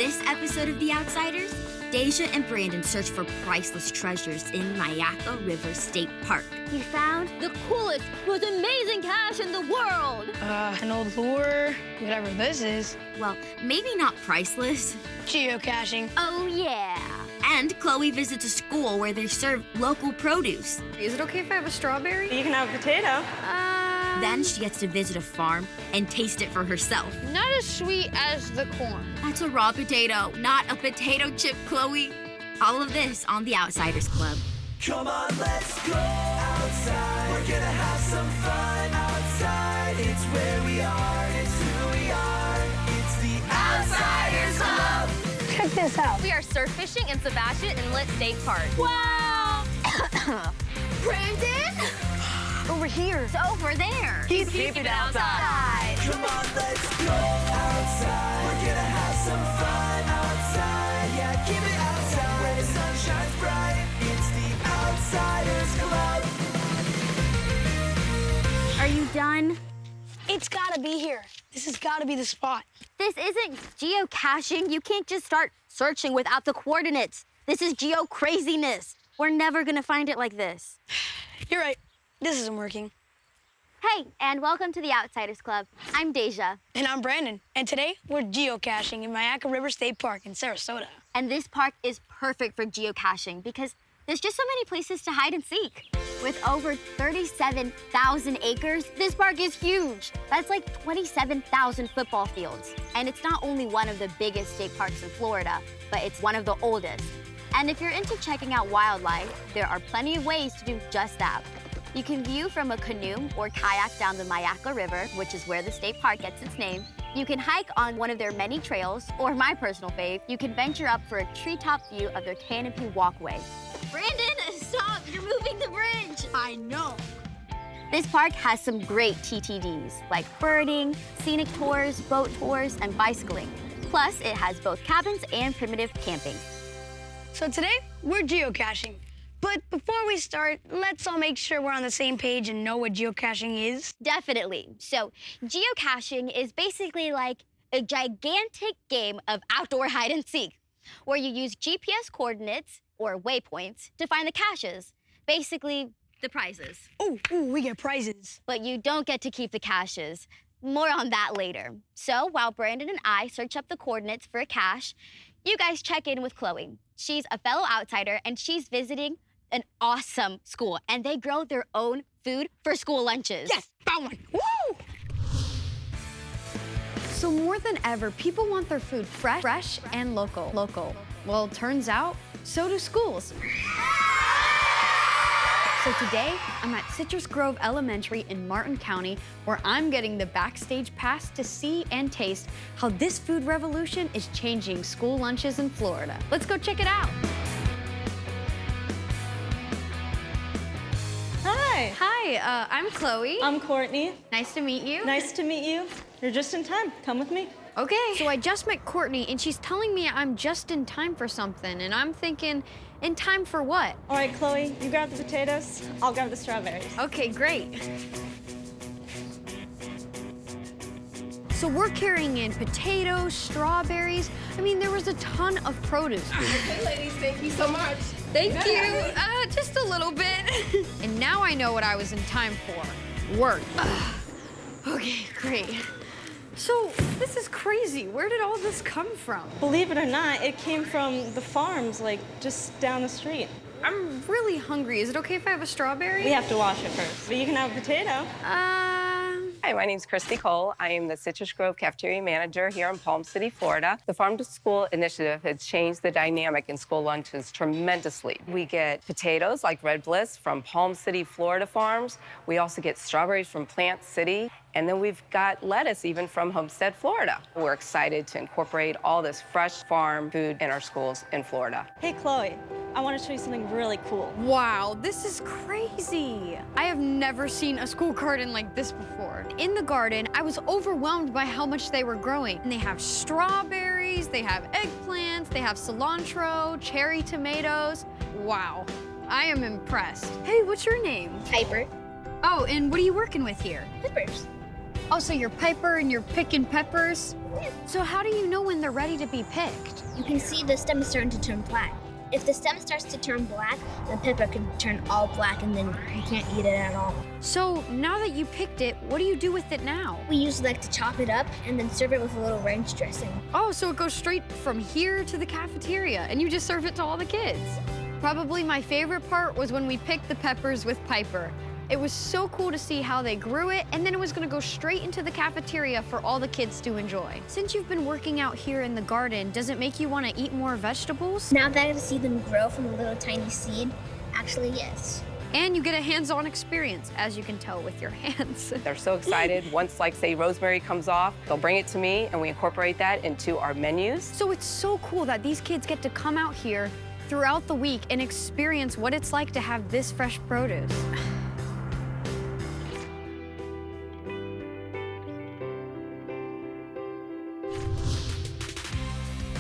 this episode of The Outsiders, Daja and Brandon search for priceless treasures in Myakka River State Park. You found the coolest, most amazing cache in the world. An old lure, whatever this is. Well, maybe not priceless. Geocaching. Oh, yeah. And Chloe visits a school where they serve local produce. Is it okay if I have a strawberry? You can have a potato. Then she gets to visit a farm and taste it for herself. Not as sweet as the corn. That's a raw potato, not a potato chip, Chloe. All of this on The Outsiders Club. Come on, let's go outside. We're gonna have some fun outside. It's where we are, it's who we are. It's the Outsiders Club. Check this out. We are surf fishing in Sebastian Inlet State Park. Wow! Brandon? Over here. It's over there. Keep it outside. Come on, let's go outside. We're gonna have some fun outside. Yeah, keep it outside where the sun shines bright. It's the Outsiders Club. Are you done? It's gotta be here. This has gotta be the spot. This isn't geocaching. You can't just start searching without the coordinates. This is geo-craziness. We're never gonna find it like this. You're right. This isn't working. Hey, and welcome to the Outsiders Club. I'm Daja. And I'm Brandon. And today, we're geocaching in Myakka River State Park in Sarasota. And this park is perfect for geocaching because there's just so many places to hide and seek. With over 37,000 acres, this park is huge. That's like 27,000 football fields. And it's not only one of the biggest state parks in Florida, but it's one of the oldest. And if you're into checking out wildlife, there are plenty of ways to do just that. You can view from a canoe or kayak down the Myakka River, which is where the state park gets its name. You can hike on one of their many trails, or my personal fave, you can venture up for a treetop view of their canopy walkway. Brandon, stop! You're moving the bridge! I know. This park has some great TTDs, like birding, scenic tours, boat tours, and bicycling. Plus, it has both cabins and primitive camping. So today, we're geocaching. But before we start, let's all make sure we're on the same page and know what geocaching is. Definitely. So, geocaching is basically like a gigantic game of outdoor hide and seek, where you use GPS coordinates, or waypoints, to find the caches. Basically, the prizes. Ooh, we get prizes. But you don't get to keep the caches. More on that later. So, while Brandon and I search up the coordinates for a cache, you guys check in with Chloe. She's a fellow outsider, and she's visiting an awesome school, and they grow their own food for school lunches. Yes, found one. Woo! So more than ever, people want their food fresh and local. Well, turns out, so do schools. So today, I'm at Citrus Grove Elementary in Martin County, where I'm getting the backstage pass to see and taste how this food revolution is changing school lunches in Florida. Let's go check it out. Hi, I'm Chloe. I'm Courtney. Nice to meet you. Nice to meet you. You're just in time. Come with me. Okay. So I just met Courtney, and she's telling me I'm just in time for something, and I'm thinking, in time for what? All right, Chloe, you grab the potatoes. I'll grab the strawberries. Okay, great. So we're carrying in potatoes, strawberries. I mean, there was a ton of produce. Okay, ladies, thank you so much. Thank you. Just a little bit. And now I know what I was in time for. Work. Okay, great. So this is crazy. Where did all this come from? Believe it or not, it came from the farms, like, just down the street. I'm really hungry. Is it okay if I have a strawberry? We have to wash it first, but you can have a potato. Hi, my name's Christy Cole. I am the Citrus Grove Cafeteria Manager here in Palm City, Florida. The Farm to School initiative has changed the dynamic in school lunches tremendously. We get potatoes like Red Bliss from Palm City, Florida farms. We also get strawberries from Plant City. And then we've got lettuce even from Homestead, Florida. We're excited to incorporate all this fresh farm food in our schools in Florida. Hey, Chloe, I want to show you something really cool. Wow, this is crazy. I have never seen a school garden like this before. In the garden, I was overwhelmed by how much they were growing. And they have strawberries, they have eggplants, they have cilantro, cherry tomatoes. Wow, I am impressed. Hey, what's your name? Piper. Oh, and what are you working with here? Clippers. Oh, so you're Piper and you're picking peppers? So how do you know when they're ready to be picked? You can see the stem is starting to turn black. If the stem starts to turn black, the pepper can turn all black and then you can't eat it at all. So now that you picked it, what do you do with it now? We usually like to chop it up and then serve it with a little ranch dressing. Oh, so it goes straight from here to the cafeteria and you just serve it to all the kids. Probably my favorite part was when we picked the peppers with Piper. It was so cool to see how they grew it, and then it was gonna go straight into the cafeteria for all the kids to enjoy. Since you've been working out here in the garden, does it make you wanna eat more vegetables? Now that I see them grow from a little tiny seed, actually yes. And you get a hands-on experience, as you can tell with your hands. They're so excited. Once, like, say, rosemary comes off, they'll bring it to me, and we incorporate that into our menus. So it's so cool that these kids get to come out here throughout the week and experience what it's like to have this fresh produce.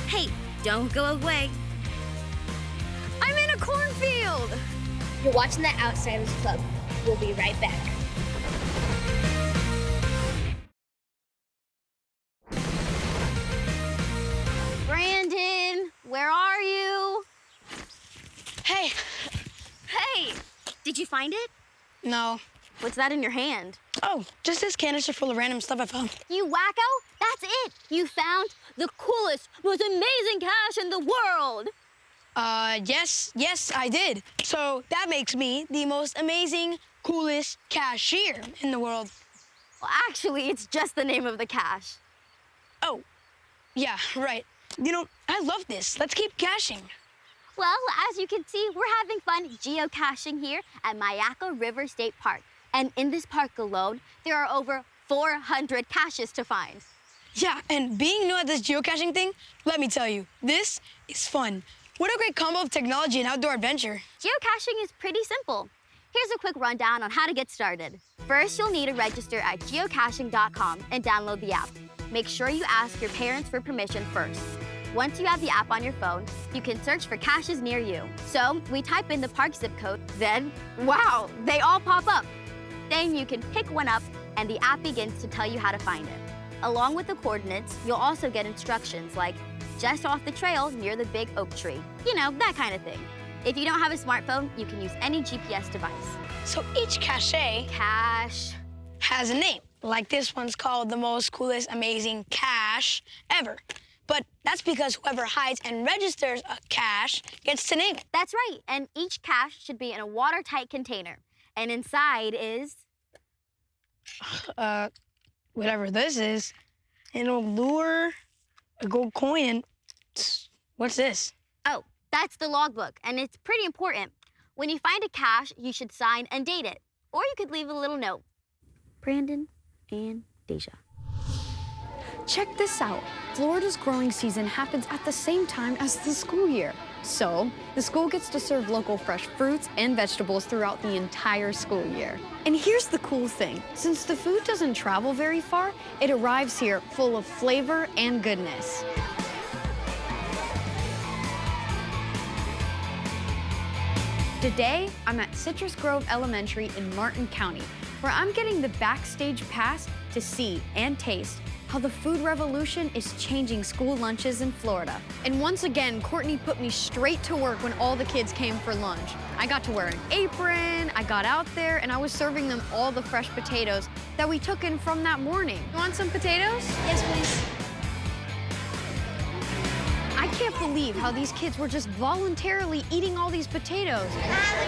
Hey, don't go away. I'm in a cornfield! You're watching the Outsiders Club. We'll be right back. Brandon, where are you? Hey, Hey, did you find it? no. What's that in your hand? Oh, just this canister full of random stuff I found. You wacko, that's it. You found the coolest, most amazing cache in the world. Yes, I did. So that makes me the most amazing, coolest cashier in the world. Well, actually, it's just the name of the cache. Oh, yeah, right. You know, I love this. Let's keep caching. Well, as you can see, we're having fun geocaching here at Myakka River State Park. And in this park alone, there are over 400 caches to find. Yeah, and being new at this geocaching thing, let me tell you, this is fun. What a great combo of technology and outdoor adventure. Geocaching is pretty simple. Here's a quick rundown on how to get started. First, you'll need to register at geocaching.com and download the app. Make sure you ask your parents for permission first. Once you have the app on your phone, you can search for caches near you. So we type in the park zip code, then, wow, they all pop up. Then you can pick one up and the app begins to tell you how to find it. Along with the coordinates, you'll also get instructions like just off the trail near the big oak tree. You know, that kind of thing. If you don't have a smartphone, you can use any GPS device. So each cache Cache. has a name. Like this one's called the most coolest, amazing cache ever. But that's because whoever hides and registers a cache gets to name it. That's right, and each cache should be in a watertight container. And inside is... Whatever this is, an old lure, a gold coin, and what's this? Oh, that's the logbook, and it's pretty important. When you find a cache, you should sign and date it. Or you could leave a little note. Brandon and Daja. Check this out. Florida's growing season happens at the same time as the school year. So, the school gets to serve local fresh fruits and vegetables throughout the entire school year. And here's the cool thing. Since the food doesn't travel very far, it arrives here full of flavor and goodness. Today, I'm at Citrus Grove Elementary in Martin County, where I'm getting the backstage pass to see and taste how the food revolution is changing school lunches in Florida. And once again, Courtney put me straight to work when all the kids came for lunch. I got to wear an apron, I got out there, and I was serving them all the fresh potatoes that we took in from that morning. You want some potatoes? Yes, please. I can't believe how these kids were just voluntarily eating all these potatoes.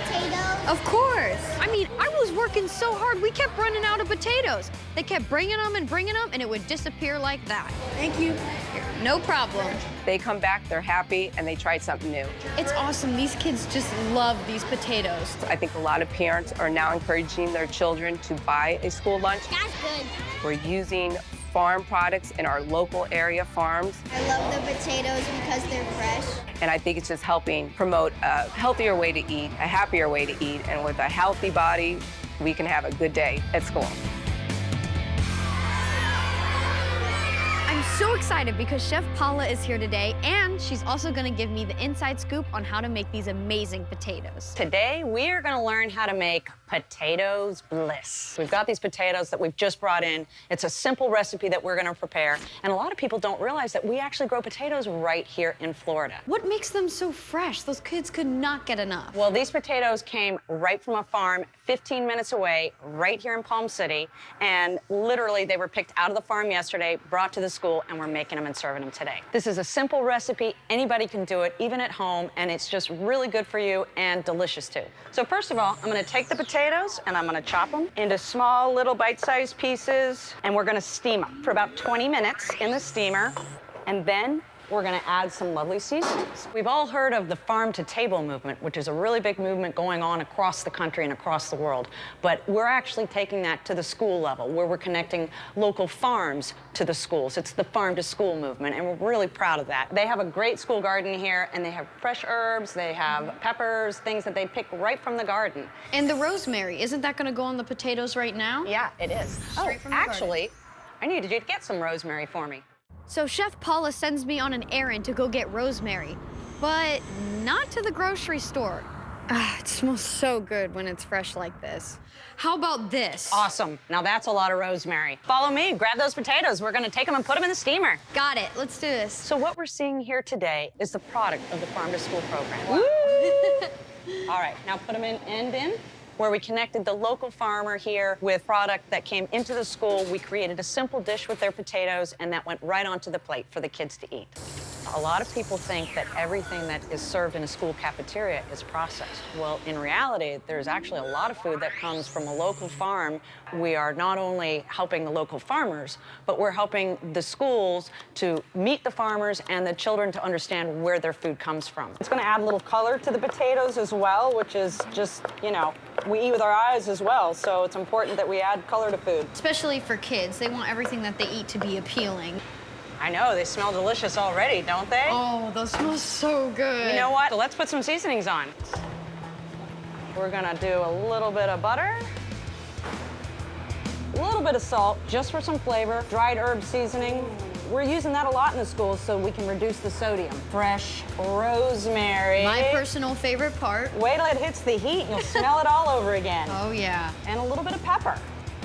Potatoes. Of course. I mean, I was working so hard, we kept running out of potatoes. They kept bringing them, and it would disappear like that. Thank you. Here, no problem. They come back, they're happy, and they tried something new. It's awesome. These kids just love these potatoes. I think a lot of parents are now encouraging their children to buy a school lunch. That's good. We're using farm products in our local area farms. I love the potatoes because they're fresh. And I think it's just helping promote a healthier way to eat, a happier way to eat, and with a healthy body, we can have a good day at school. I'm so excited because Chef Paula is here today, and she's also gonna give me the inside scoop on how to make these amazing potatoes. Today, we are going to learn how to make Potatoes bliss. We've got these potatoes that we've just brought in. It's a simple recipe that we're gonna prepare. And a lot of people don't realize that we actually grow potatoes right here in Florida. What makes them so fresh? Those kids could not get enough. Well, these potatoes came right from a farm 15 minutes away, right here in Palm City. And literally, they were picked out of the farm yesterday, brought to the school, and we're making them and serving them today. This is a simple recipe. Anybody can do it, even at home, and it's just really good for you and delicious too. So first of all, I'm gonna take the potatoes and I'm gonna chop them into small little bite-sized pieces, and we're gonna steam them for about 20 minutes in the steamer, and then we're gonna add some lovely seasonings. We've all heard of the farm-to-table movement, which is a really big movement going on across the country and across the world. But we're actually taking that to the school level, where we're connecting local farms to the schools. It's the farm-to-school movement, and we're really proud of that. They have a great school garden here, and they have fresh herbs, they have peppers, things that they pick right from the garden. And the rosemary, isn't that gonna go on the potatoes right now? Yeah, it is. Straight from the garden. Actually, I needed you to get some rosemary for me. So Chef Paula sends me on an errand to go get rosemary, but not to the grocery store. It smells so good when it's fresh like this. How about this? Awesome. Now that's a lot of rosemary. Follow me, grab those potatoes. We're gonna take them and put them in the steamer. Got it, let's do this. So what we're seeing here today is the product of the Farm to School program. All right, now put them in end in, where we connected the local farmer here with product that came into the school. We created a simple dish with their potatoes, and that went right onto the plate for the kids to eat. A lot of people think that everything that is served in a school cafeteria is processed. Well, in reality, there's actually a lot of food that comes from a local farm. We are not only helping the local farmers, but we're helping the schools to meet the farmers and the children to understand where their food comes from. It's gonna add a little color to the potatoes as well, which is just, you know, we eat with our eyes as well, so it's important that we add color to food. Especially for kids, they want everything that they eat to be appealing. I know, they smell delicious already, don't they? Oh, those smell so good. You know what? So let's put some seasonings on. We're gonna do a little bit of butter, a little bit of salt, just for some flavor, dried herb seasoning. We're using that a lot in the schools so we can reduce the sodium. Fresh rosemary. My personal favorite part. Wait till it hits the heat, you'll smell it all over again. Oh, yeah. And a little bit of pepper.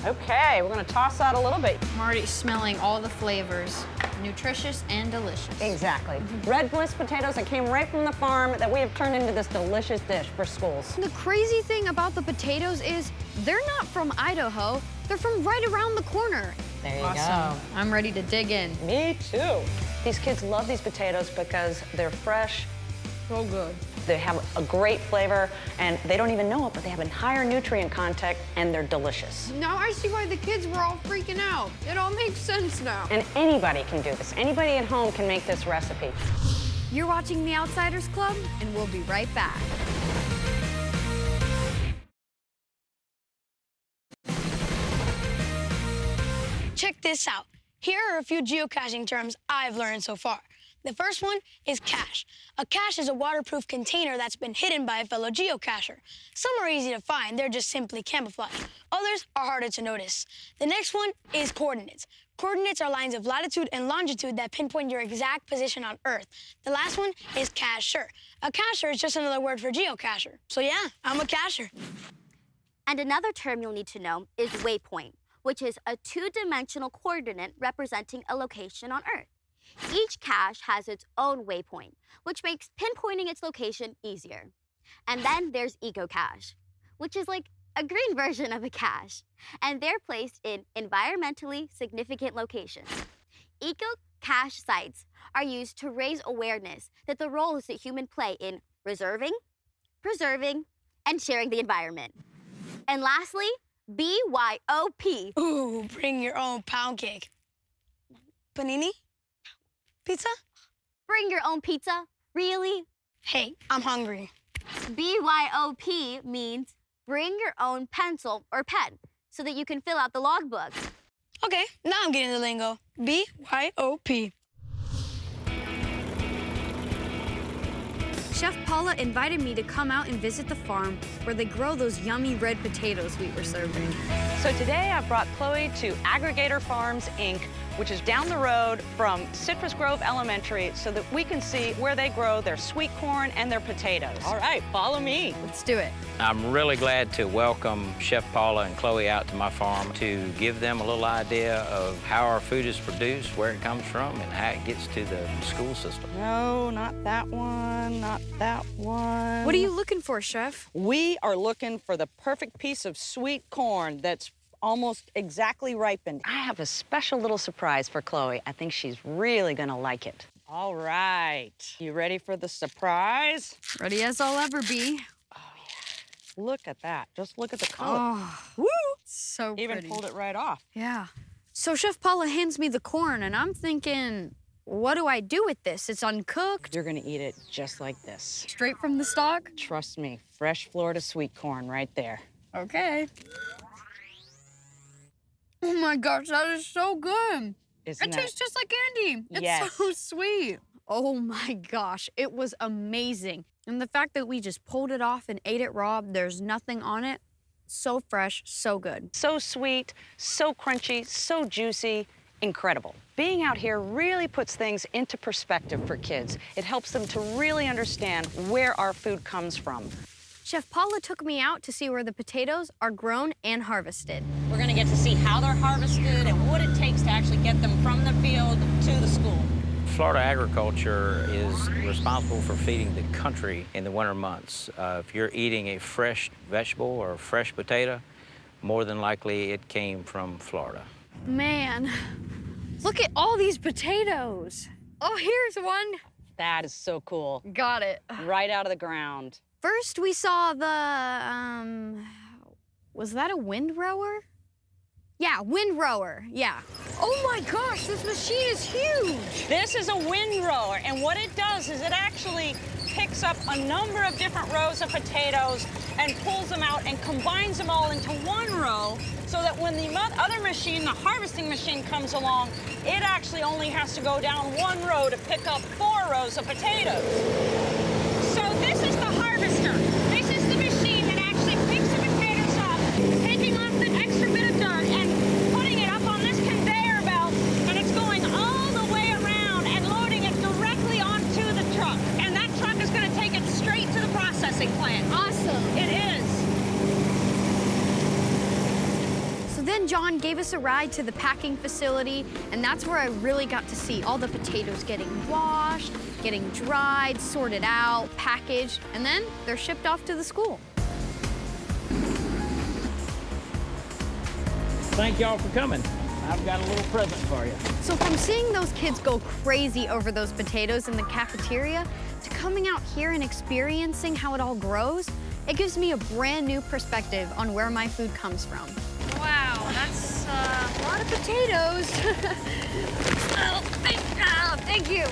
Okay, we're gonna toss that a little bit. I'm already smelling all the flavors. Nutritious and delicious. Exactly. Red bliss potatoes that came right from the farm that we have turned into this delicious dish for schools. The crazy thing about the potatoes is they're not from Idaho. They're from right around the corner. There you Awesome. I'm ready to dig in. go. Me too. These kids love these potatoes because they're fresh. So good. They have a great flavor, and they don't even know it, but they have a higher nutrient content, and they're delicious. Now I see why the kids were all freaking out. It all makes sense now. And anybody can do this. Anybody at home can make this recipe. You're watching The Outsiders Club, and we'll be right back. Check this out. Here are a few geocaching terms I've learned so far. The first one is cache. A cache is a waterproof container that's been hidden by a fellow geocacher. Some are easy to find, they're just simply camouflage. Others are harder to notice. The next one is coordinates. Coordinates are lines of latitude and longitude that pinpoint your exact position on Earth. The last one is cacher. A cacher is just another word for geocacher. So yeah, I'm a cacher. And another term you'll need to know is waypoint, which is a two-dimensional coordinate representing a location on Earth. Each cache has its own waypoint, which makes pinpointing its location easier. And then there's eco-cache, which is like a green version of a cache, and they're placed in environmentally significant locations. Eco-cache sites are used to raise awareness that the roles that humans play in reserving, preserving, and sharing the environment. And lastly, BYOP. Ooh, bring your own pound cake. Panini? Pizza? Bring your own pizza? Really? Hey, I'm hungry. BYOP means bring your own pencil or pen so that you can fill out the logbook. Okay, now I'm getting the lingo. BYOP. Chef Paula invited me to come out and visit the farm where they grow those yummy red potatoes we were serving. So today I've brought Chloe to Aggregator Farms, Inc., which is down the road from Citrus Grove Elementary, so that we can see where they grow their sweet corn and their potatoes. All right, follow me. Let's do it. I'm really glad to welcome Chef Paula and Chloe out to my farm to give them a little idea of how our food is produced, where it comes from, and how it gets to the school system. No, not that one, not that one. What are you looking for, Chef? We are looking for the perfect piece of sweet corn that's almost exactly ripened. I have a special little surprise for Chloe. I think she's really gonna like it. All right, you ready for the surprise? Ready as I'll ever be. Look at that. Just look at the color. Oh, woo! So Even pretty. pulled it right off. Yeah. So Chef Paula hands me the corn, and I'm thinking, what do I do with this? It's uncooked. You're gonna eat it just like this. Straight from the stalk? Trust me, fresh Florida sweet corn right there. Okay. Oh my gosh, that is so good. Isn't It that? tastes just like candy. It's Yes. so sweet. Oh my gosh, it was amazing. And the fact that we just pulled it off and ate it raw, there's nothing on it. So fresh, so good. So sweet, so crunchy, so juicy, incredible. Being out here really puts things into perspective for kids. It helps them to really understand where our food comes from. Chef Paula took me out to see where the potatoes are grown and harvested. We're gonna get to see how they're harvested and what it takes to actually get them from the field to the school. Florida agriculture is responsible for feeding the country in the winter months. If you're eating a fresh vegetable or a fresh potato, more than likely it came from Florida. Man, look at all these potatoes. Oh, here's one. That is so cool. Got it. Right out of the ground. First, we saw the, was that a windrower? Yeah, windrower, yeah. Oh my gosh, this machine is huge. This is a windrower, and what it does is it actually picks up a number of different rows of potatoes and pulls them out and combines them all into one row, so that when the other machine, the harvesting machine, comes along, it actually only has to go down one row to pick up 4 rows of potatoes. So this is the harvester. This is the machine that actually picks the potatoes up, taking off the extra bit of dirt and putting it up on this conveyor belt, and it's going all the way around and loading it directly onto the truck. And that truck is going to take it straight to the processing plant. Awesome. It is. So then John gave us a ride to the packing facility, and that's where I really got to see all the potatoes getting washed, getting dried, sorted out, packaged, and then they're shipped off to the school. Thank y'all for coming. I've got a little present for you. So from seeing those kids go crazy over those potatoes in the cafeteria to coming out here and experiencing how it all grows, it gives me a brand new perspective on where my food comes from. Wow, that's a lot of potatoes. Thank you.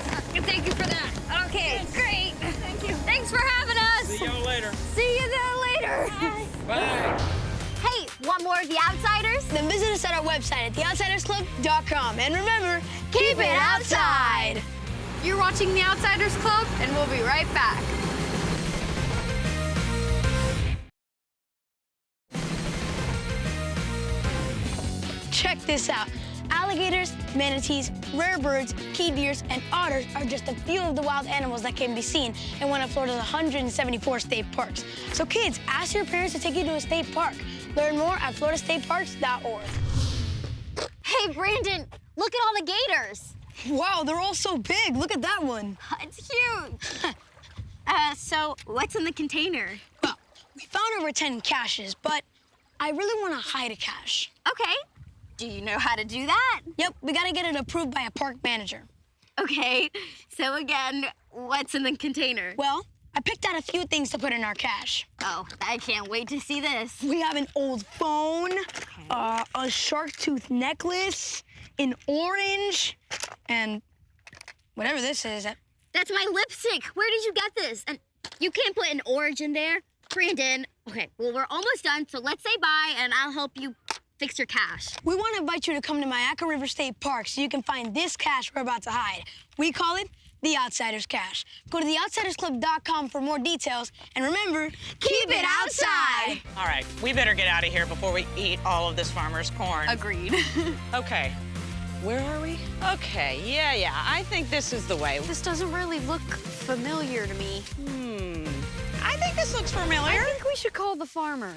Thank you for that. Okay, great. Thank you. Thanks for having us. See y'all later. See you there later. Bye. Bye. Hey, want more of The Outsiders? Then visit us at our website at theoutsidersclub.com. And remember, Keep it outside. You're watching The Outsiders Club, and we'll be right back. check this out. Alligators, manatees, rare birds, key deers, and otters are just a few of the wild animals that can be seen in one of Florida's 174 state parks. So kids, ask your parents to take you to a state park. Learn more at floridastateparks.org. Hey, Brandon, look at all the gators. Wow, they're all so big. Look at that one. It's huge. So what's in the container? Well, we found over 10 caches, but I really want to hide a cache. Okay. Do you know how to do that? Yep, we got to get it approved by a park manager. Okay. So again, what's in the container? Well, I picked out a few things to put in our cache. Oh, I can't wait to see this. We have an old phone, a shark tooth necklace, an orange, and whatever this is. That's my lipstick. Where did you get this? And you can't put an orange in there. Brandon, okay, well, we're almost done, so let's say bye, and I'll help you fix your cache. We want to invite you to come to Myakka River State Park so you can find this cache we're about to hide. We call it the Outsiders Cache. Go to theoutsidersclub.com for more details, and remember, keep it outside. All right, we better get out of here before we eat all of this farmer's corn. Agreed. Okay, Where are we? Okay, yeah, I think this is the way. This doesn't really look familiar to me. I think this looks familiar. I think we should call the farmer.